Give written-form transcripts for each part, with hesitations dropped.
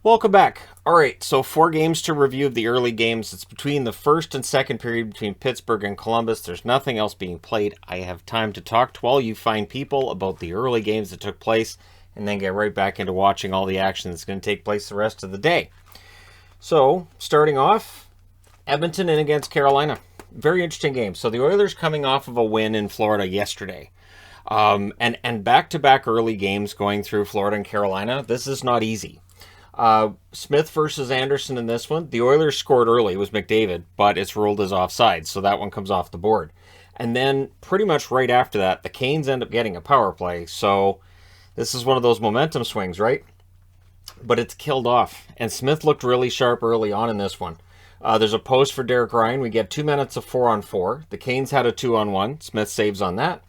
Welcome back. All right, so 4 games to review of the early games. It's between the first and second period between Pittsburgh and Columbus. There's nothing else being played. I have time to talk to all you fine people about the early games that took place and then get right back into watching all the action that's going to take place the rest of the day. So, starting off, Edmonton in against Carolina. Very interesting game. So the Oilers coming off of a win in Florida yesterday. And back-to-back early games going through Florida and Carolina. This is not easy. Smith versus Anderson in this one. The Oilers scored early. It was McDavid, but it's ruled as offside, so that one comes off the board. And then pretty much right after that, the Canes end up getting a power play. So this is one of those momentum swings, right? But it's killed off. And Smith looked really sharp early on in this one. There's a post for Derek Ryan. We get 2 minutes of 4-on-4. The Canes had a 2-on-1. Smith saves on that.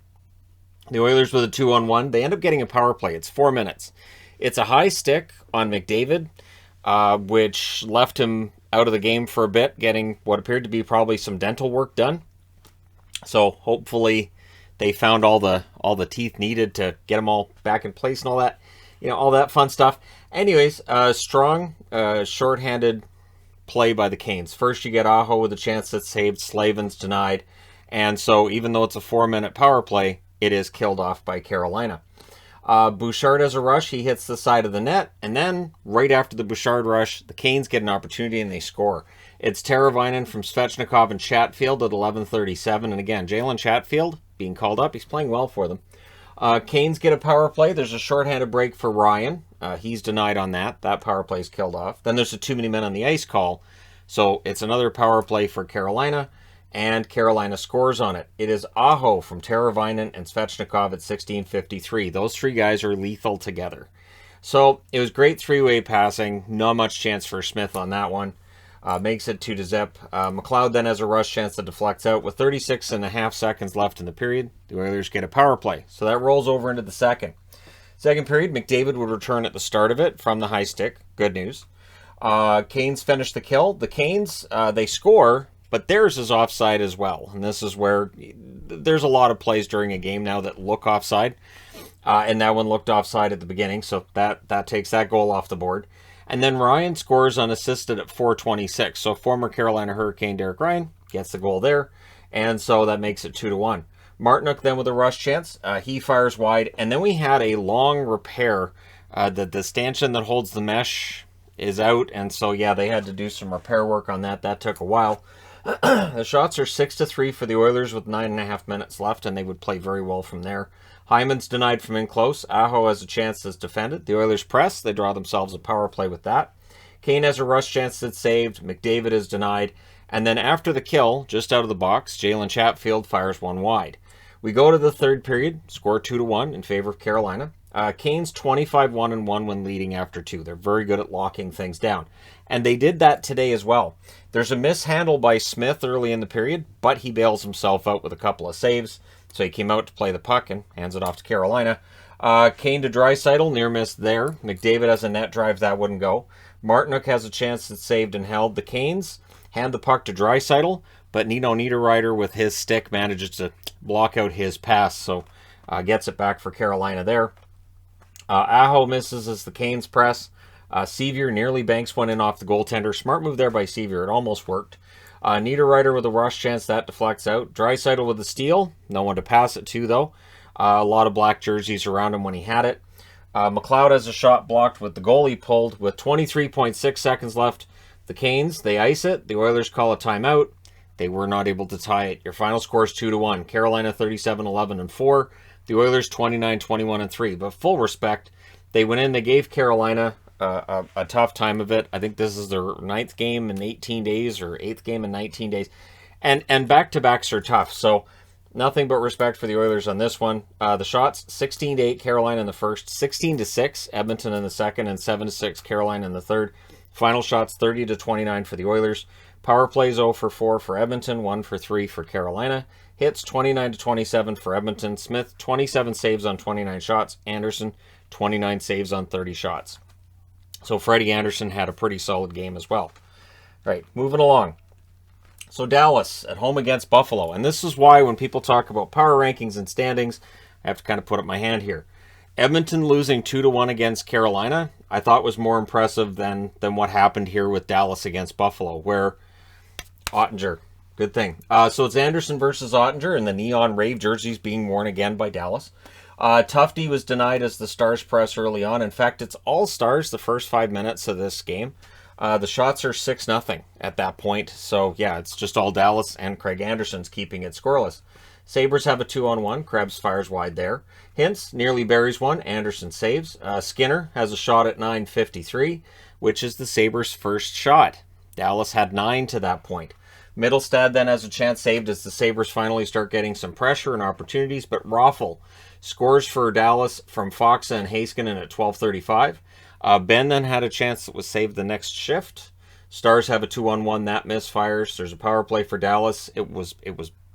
The Oilers with a 2-on-1. They end up getting a power play. It's 4 minutes. It's a high stick on McDavid, which left him out of the game for a bit, getting what appeared to be probably some dental work done. So hopefully they found all the teeth needed to get them all back in place and all that, all that fun stuff. Anyways, strong, shorthanded play by the Canes. First, you get Aho with a chance that's saved. Slavin's denied, and so even though it's a 4-minute power play, it is killed off by Carolina. Bouchard has a rush. He hits the side of the net. And then, right after the Bouchard rush, the Canes get an opportunity and they score. It's Teravainen from Svechnikov and Chatfield at 11:37. And again, Jalen Chatfield being called up. He's playing well for them. Canes get a power play. There's a shorthanded break for Ryan. He's denied on that. That power play is killed off. Then there's a too many men on the ice call. So it's another power play for Carolina. And Carolina scores on it. It is Aho from Teravainen and Svechnikov at 16:53. Those three guys are lethal together. So it was great three-way passing. Not much chance for Smith on that one. Makes it 2-0. McLeod then has a rush chance that deflects out. With 36.5 seconds left in the period, the Oilers get a power play. So that rolls over into the second. Second period, McDavid would return at the start of it from the high stick. Good news. Canes finish the kill. The Canes, they score, but theirs is offside as well. And this is where there's a lot of plays during a game now that look offside. And that one looked offside at the beginning, so that takes that goal off the board. And then Ryan scores unassisted at 4:26. So former Carolina Hurricane Derek Ryan gets the goal there. And so that makes it 2-1. Martinook then with a rush chance. He fires wide. And then we had a long repair. The stanchion that holds the mesh is out. And so, yeah, they had to do some repair work on that. That took a while. The shots are 6-3 for the Oilers with 9.5 minutes left, and they would play very well from there. Hyman's denied from in close. Aho has a chance that's defended. The Oilers press. They draw themselves a power play with that. Kane has a rush chance that's saved. McDavid is denied. And then after the kill, just out of the box, Jalen Chatfield fires one wide. We go to the third period, score 2-1 in favor of Carolina. Canes 25-1-1 when leading after 2. They're very good at locking things down. And they did that today as well. There's a mishandle by Smith early in the period, but he bails himself out with a couple of saves. So he came out to play the puck and hands it off to Carolina. Kane to Draisaitl, near miss there. McDavid has a net drive, that wouldn't go. Martinook has a chance that's saved and held. The Canes hand the puck to Draisaitl, but Nino Niederreiter with his stick manages to block out his pass, so gets it back for Carolina there. Aho misses as the Canes press. Sevier nearly banks one in off the goaltender. Smart move there by Sevier. It almost worked. Niederreiter with a rush chance. That deflects out. Draisaitl with the steal. No one to pass it to, though. A lot of black jerseys around him when he had it. McLeod has a shot blocked with the goalie pulled with 23.6 seconds left. The Canes, they ice it. The Oilers call a timeout. They were not able to tie it. Your final score is 2-1. Carolina 37-11-4. The Oilers 29-21-3. But full respect, they went in. They gave Carolina a tough time of it. I think this is their 9th game in 18 days or 8th game in 19 days. And back-to-backs are tough. So nothing but respect for the Oilers on this one. The shots, 16-8 Carolina in the first, 16-6 Edmonton in the second, and 7-6 Carolina in the third. Final shots, 30-29 for the Oilers. Power plays 0-4 for Edmonton, 1-3 for Carolina. Hits 29-27 for Edmonton. Smith, 27 saves on 29 shots. Anderson, 29 saves on 30 shots. So Freddie Anderson had a pretty solid game as well. All right, moving along. So Dallas at home against Buffalo. And this is why when people talk about power rankings and standings, I have to kind of put up my hand here. Edmonton losing 2-1 against Carolina, I thought was more impressive than what happened here with Dallas against Buffalo, where Ottinger, good thing. So it's Anderson versus Ottinger, and the neon rave jerseys being worn again by Dallas. Tufte was denied as the Stars press early on. In fact, it's all Stars the first 5 minutes of this game. The shots are 6-0 at that point. So, yeah, it's just all Dallas, and Craig Anderson's keeping it scoreless. Sabres have a 2-on-1. Krebs fires wide there. Hintz nearly buries one. Anderson saves. Skinner has a shot at 9:53, which is the Sabres' first shot. Dallas had 9 to that point. Mittelstadt then has a chance saved as the Sabres finally start getting some pressure and opportunities, but Raffl scores for Dallas from Foxa and Heiskanen at 12:35. Ben then had a chance that was saved the next shift. Stars have a 2-on-1. That misfires. There's a power play for Dallas. It was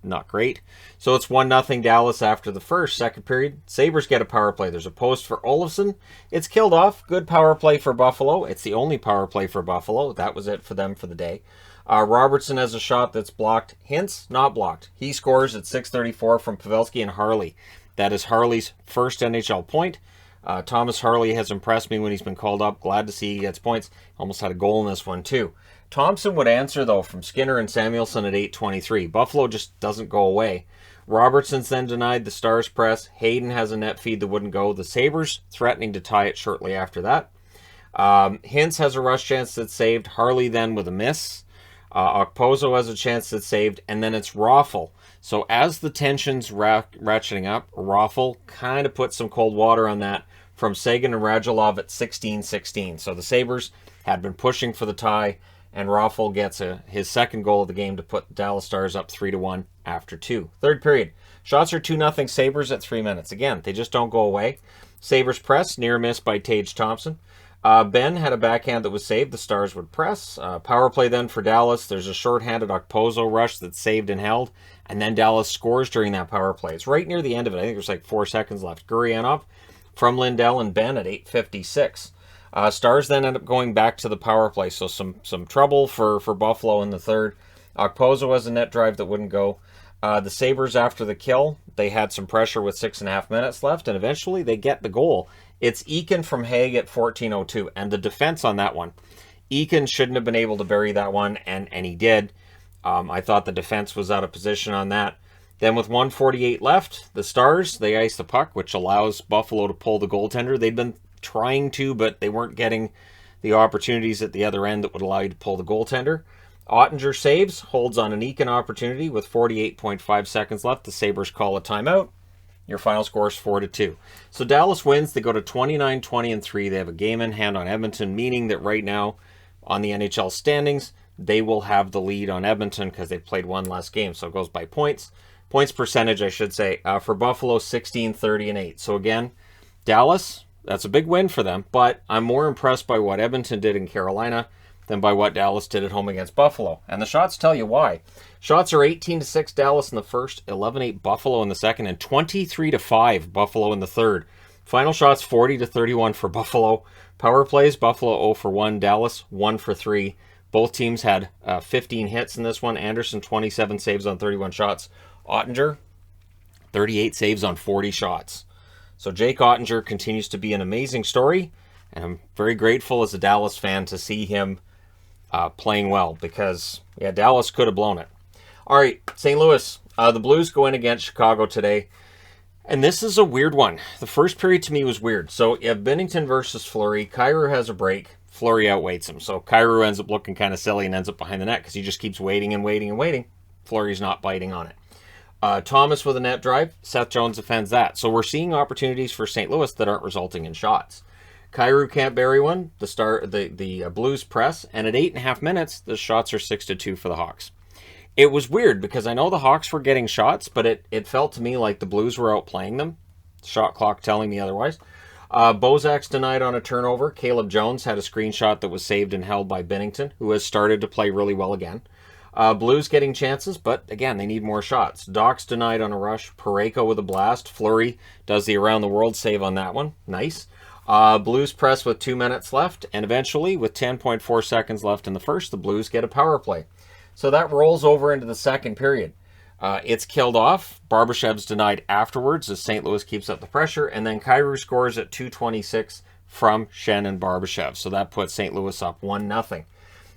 not great. So it's 1-0 Dallas after the first. Second period, Sabres get a power play. There's a post for Olofsson. It's killed off. Good power play for Buffalo. It's the only power play for Buffalo. That was it for them for the day. Robertson has a shot that's blocked. Hintz, not blocked. He scores at 6:34 from Pavelski and Harley. That is Harley's first NHL point. Thomas Harley has impressed me when he's been called up. Glad to see he gets points. Almost had a goal in this one, too. Thompson would answer, though, from Skinner and Samuelsson at 8:23. Buffalo just doesn't go away. Robertson's then denied the Stars press. Hayden has a net feed that wouldn't go. The Sabres threatening to tie it shortly after that. Hintz has a rush chance that's saved. Harley then with a miss. Okposo has a chance that's saved. And then it's Raffl. So as the tension's ratcheting up, Raffl kind of put some cold water on that from Sagan and Radulov at 16-16. So the Sabres had been pushing for the tie, and Raffl gets his second goal of the game to put the Dallas Stars up 3-1 after 2. Third period. Shots are 2-0 Sabres at 3 minutes. Again, they just don't go away. Sabres press, near miss by Tage Thompson. Ben had a backhand that was saved. The Stars would press. Power play then for Dallas. There's a shorthanded Okposo rush that's saved and held. And then Dallas scores during that power play. It's right near the end of it. I think there's like 4 seconds left. Gurianov from Lindell and Ben at 8:56. Stars then end up going back to the power play. So some trouble for Buffalo in the third. Okposo has a net drive that wouldn't go. The Sabres, after the kill, they had some pressure with 6.5 minutes left, and eventually they get the goal. It's Eakin from Haig at 14:02, and the defense on that one. Eakin shouldn't have been able to bury that one, and he did. I thought the defense was out of position on that. Then with 1:48 left, the Stars, they ice the puck, which allows Buffalo to pull the goaltender. They'd been trying to, but they weren't getting the opportunities at the other end that would allow you to pull the goaltender. Ottinger saves, holds on an Eakin opportunity with 48.5 seconds left. The Sabres call a timeout. Your final score is 4-2. So Dallas wins. They go to 29-20-3. They have a game in hand on Edmonton, meaning that right now on the NHL standings, they will have the lead on Edmonton because they've played one less game. So it goes by points. Points percentage, I should say. For Buffalo, 16-30-8. So again, Dallas, that's a big win for them. But I'm more impressed by what Edmonton did in Carolina than by what Dallas did at home against Buffalo. And the shots tell you why. Shots are 18-6 Dallas in the first, 11-8 Buffalo in the second, and 23-5 Buffalo in the third. Final shots 40-31 for Buffalo. Power plays, Buffalo 0 for 1, Dallas 1 for 3. Both teams had 15 hits in this one. Anderson 27 saves on 31 shots. Ottinger 38 saves on 40 shots. So Jake Ottinger continues to be an amazing story, and I'm very grateful as a Dallas fan to see him playing well, because Dallas could have blown it. All right, St. Louis, the Blues go in against Chicago today, and this is a weird one. The first period to me was weird. So you have Binnington versus Fleury. Kyrou has a break. Fleury outweights him. So Kyrou ends up looking kind of silly and ends up behind the net because he just keeps waiting and waiting and waiting. Fleury's not biting on it. Thomas with a net drive. Seth Jones defends that. So we're seeing opportunities for St. Louis that aren't resulting in shots. Kyrou can't bury one. The Blues press, and at 8.5 minutes, the shots are 6-2 for the Hawks. It was weird because I know the Hawks were getting shots, but it felt to me like the Blues were outplaying them. Shot clock telling me otherwise. Bozak's denied on a turnover. Caleb Jones had a screenshot that was saved and held by Binnington, who has started to play really well again. Blues getting chances, but again, they need more shots. Doc's denied on a rush. Parayko with a blast. Fleury does the around-the-world save on that one. Nice. Blues press with 2 minutes left, and eventually, with 10.4 seconds left in the first, the Blues get a power play. So that rolls over into the second period. It's killed off. Barbashev's denied afterwards as St. Louis keeps up the pressure. And then Kyrou scores at 2:26 from Shannon Barbashev. So that puts St. Louis up 1-0.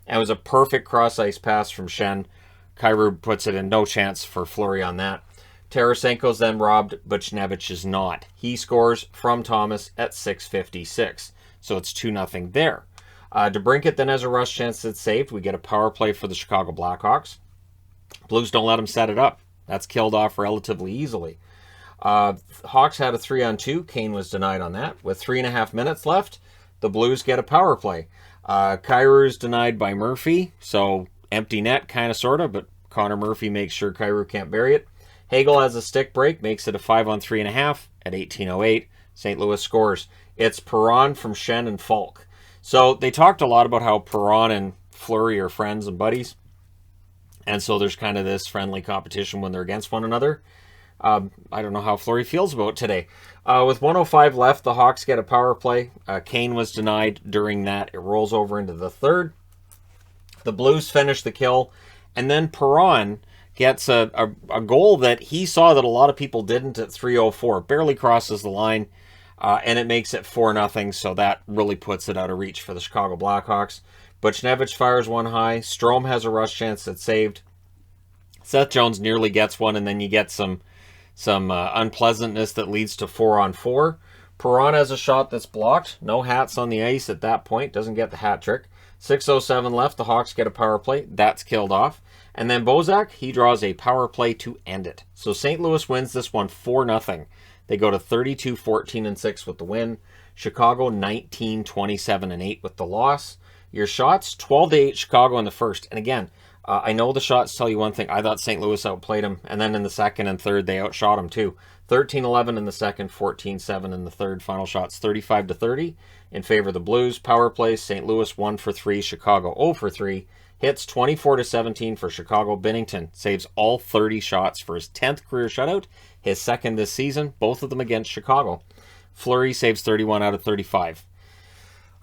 And it was a perfect cross-ice pass from Shen. Kyrou puts it in, no chance for Fleury on that. Tarasenko's then robbed, but Buchnevich is not. He scores from Thomas at 6:56. So it's 2-0 there. DeBrincat then has a rush chance that's saved. We get a power play for the Chicago Blackhawks. Blues don't let him set it up. That's killed off relatively easily. Hawks had a 3-on-2. Kane was denied on that. With 3.5 minutes left, the Blues get a power play. Kyrou's denied by Murphy, so empty net, kind of, sort of, but Connor Murphy makes sure Kyrou can't bury it. Hagel has a stick break, makes it a 5-on-3.5 at 18:08. St. Louis scores. It's Perron from Shen and Falk. So they talked a lot about how Perron and Fleury are friends and buddies. And so there's kind of this friendly competition when they're against one another. I don't know how Fleury feels about it today. With 1:05 left, the Hawks get a power play. Kane was denied during that. It rolls over into the third. The Blues finish the kill. And then Perron gets a goal that he saw that a lot of people didn't at 3:04. Barely crosses the line. And it makes it 4-0, so that really puts it out of reach for the Chicago Blackhawks. Buchnevich fires one high. Strome has a rush chance that's saved. Seth Jones nearly gets one, and then you get some unpleasantness that leads to 4-on-4. Perron has a shot that's blocked. No hats on the ice at that point. Doesn't get the hat trick. 6:07 left. The Hawks get a power play. That's killed off. And then Bozak, he draws a power play to end it. So St. Louis wins this one 4-0. They go to 32-14-6 with the win. Chicago 19-27-8 with the loss. Your shots, 12-8 Chicago in the first. And again, I know the shots tell you one thing. I thought St. Louis outplayed them. And then in the second and third, they outshot them too. 13-11 in the second, 14-7 in the third. Final shots 35-30 in favor of the Blues. Power plays, St. Louis 1 for 3, Chicago 0 for 3. Hits 24-17 for Chicago. Binnington saves all 30 shots for his 10th career shutout, his second this season, both of them against Chicago. Fleury saves 31 out of 35.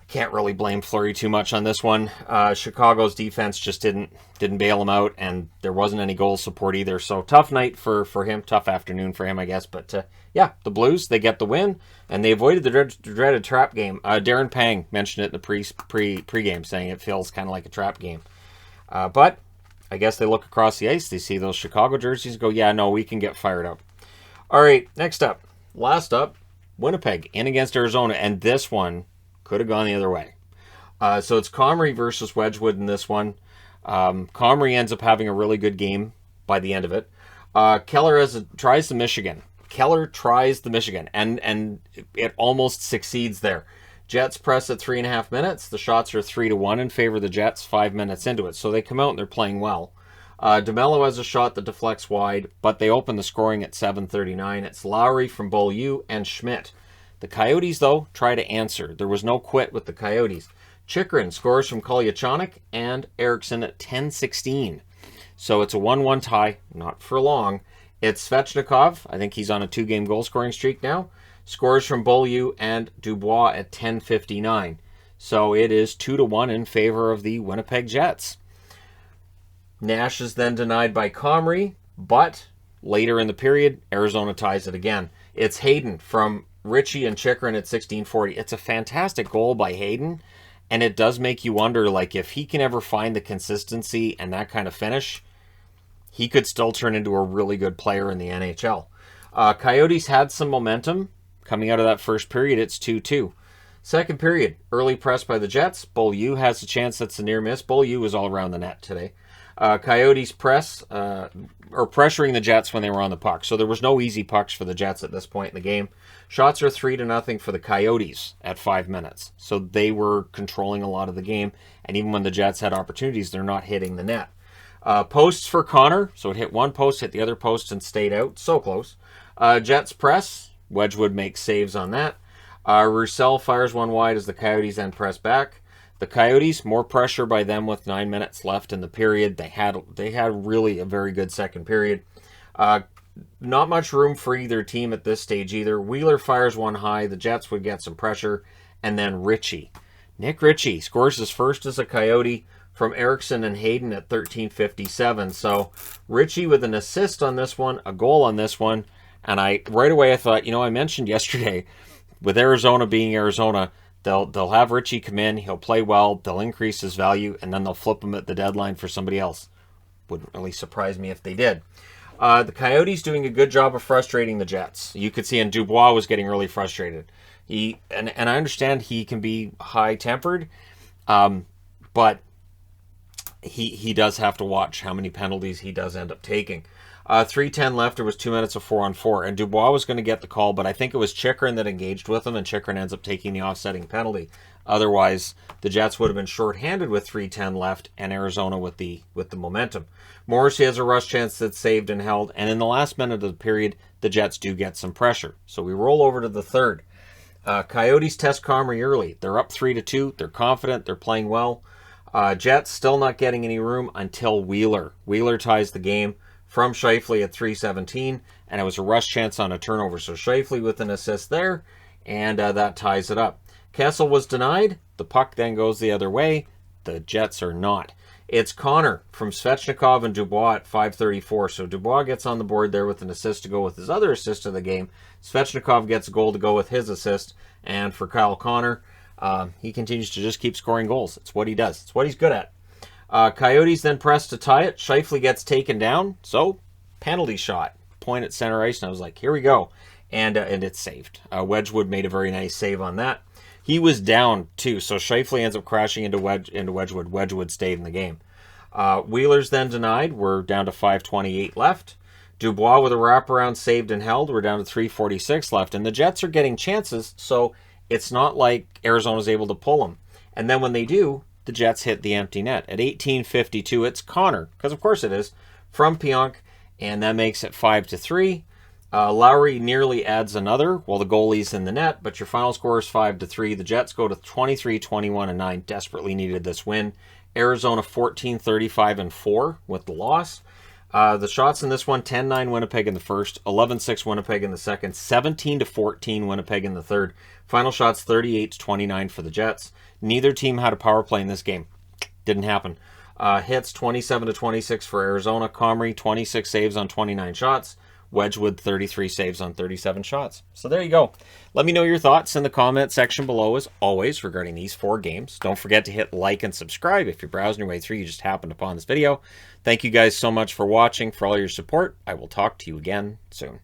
I can't really blame Fleury too much on this one. Chicago's defense just didn't bail him out, and there wasn't any goal support either. So tough night for him, tough afternoon for him, I guess. But yeah, the Blues, they get the win, and they avoided the dreaded trap game. Darren Pang mentioned it in the pre-game, saying it feels kind of like a trap game. But I guess they look across the ice, they see those Chicago jerseys and go, yeah, no, we can get fired up. All right, next up, last up, Winnipeg in against Arizona, and this one could have gone the other way. So it's Comrie versus Wedgwood in this one. Comrie ends up having a really good game by the end of it. Keller tries the Michigan. And it almost succeeds there. Jets press at 3.5 minutes. The shots are 3-1 in favor of the Jets 5 minutes into it. So they come out and they're playing well. DeMello has a shot that deflects wide, but they open the scoring at 7:39. It's Lowry from Beaulieu and Schmidt. The Coyotes, though, try to answer. There was no quit with the Coyotes. Chychrun scores from Kolyachonok and Eriksson at 10:16. So it's a 1-1 tie, not for long. It's Svechnikov. I think he's on a 2-game goal-scoring streak now. Scores from Beaulieu and Dubois at 10:59. So it is 2-1 in favor of the Winnipeg Jets. Nash is then denied by Comrie, but later in the period, Arizona ties it again. It's Hayden from Ritchie and Chychrun at 16:40. It's a fantastic goal by Hayden, and it does make you wonder, like, if he can ever find the consistency and that kind of finish, he could still turn into a really good player in the NHL. Coyotes had some momentum. Coming out of that first period, it's 2-2. Second period, early press by the Jets. Beaulieu has a chance that's a near miss. Beaulieu was all around the net today. Coyotes press, or pressuring the Jets when they were on the puck. So there was no easy pucks for the Jets at this point in the game. Shots are 3-0 for the Coyotes at 5 minutes. So they were controlling a lot of the game. And even when the Jets had opportunities, they're not hitting the net. Posts for Connor. So it hit one post, hit the other post, and stayed out. So close. Jets press. Wedgwood makes saves on that. Roussel fires one wide as the Coyotes then press back. The Coyotes, more pressure by them with 9 minutes left in the period. They had really a very good second period. Not much room for either team at this stage either. Wheeler fires one high. The Jets would get some pressure. And then Ritchie. Nick Ritchie scores his first as a Coyote from Erickson and Hayden at 13:57. So Richie with an assist on this one, a goal on this one, and right away I thought, I mentioned yesterday with Arizona being Arizona, they'll have Richie come in, he'll play well, they'll increase his value, and then they'll flip him at the deadline for somebody else. Wouldn't really surprise me if they did. The Coyotes doing a good job of frustrating the Jets. You could see, and Dubois was getting really frustrated. And I understand he can be high-tempered, but he does have to watch how many penalties he does end up taking. 3:10 left. There was 2 minutes of 4-on-4, and Dubois was going to get the call, but I think it was Chychrun that engaged with him, and Chychrun ends up taking the offsetting penalty. Otherwise, the Jets would have been shorthanded with 3:10 left, and Arizona with the momentum. Morrissey has a rush chance that's saved and held, and in the last minute of the period, the Jets do get some pressure. So we roll over to the third. Coyotes test Comrie early. They're up 3-2. They're confident. They're playing well. Jets still not getting any room until Wheeler. Wheeler ties the game from Scheifele at 3:17, and it was a rush chance on a turnover. So Scheifele with an assist there, and that ties it up. Kessel was denied. The puck then goes the other way. The Jets are not. It's Connor from Svechnikov and Dubois at 5:34. So Dubois gets on the board there with an assist to go with his other assist of the game. Svechnikov gets a goal to go with his assist. And for Kyle Connor, he continues to just keep scoring goals. It's what he does. It's what he's good at. Coyotes then press to tie it. Scheifele gets taken down. So penalty shot. Point at center ice. And I was like, here we go. And it's saved. Wedgwood made a very nice save on that. He was down too, so Scheifele ends up crashing into Wedgwood. Wedgwood stayed in the game. Wheeler's then denied. We're down to 5:28 left. Dubois with a wraparound saved and held. We're down to 3:46 left, and the Jets are getting chances, so it's not like Arizona's able to pull them. And then when they do, the Jets hit the empty net. At 18:52, it's Connor, because of course it is, from Pionk, and that makes it 5-3. Lowry nearly adds another while the goalie's in the net, but your final score is 5-3. The Jets go to 23-21-9. Desperately needed this win. Arizona 14-35-4 with the loss. The shots in this one: 10-9 Winnipeg in the first, 11-6 Winnipeg in the second, 17-14 Winnipeg in the third. Final shots 38-29 for the Jets. Neither team had a power play in this game. Didn't happen. Hits 27-26 for Arizona. Comrie 26 saves on 29 shots. Wedgwood 33 saves on 37 shots. So there you go. Let me know your thoughts in the comment section below as always regarding these 4 games. Don't forget to hit like and subscribe if you're browsing your way through. You just happened upon this video. Thank you guys so much for watching, for all your support. I will talk to you again soon.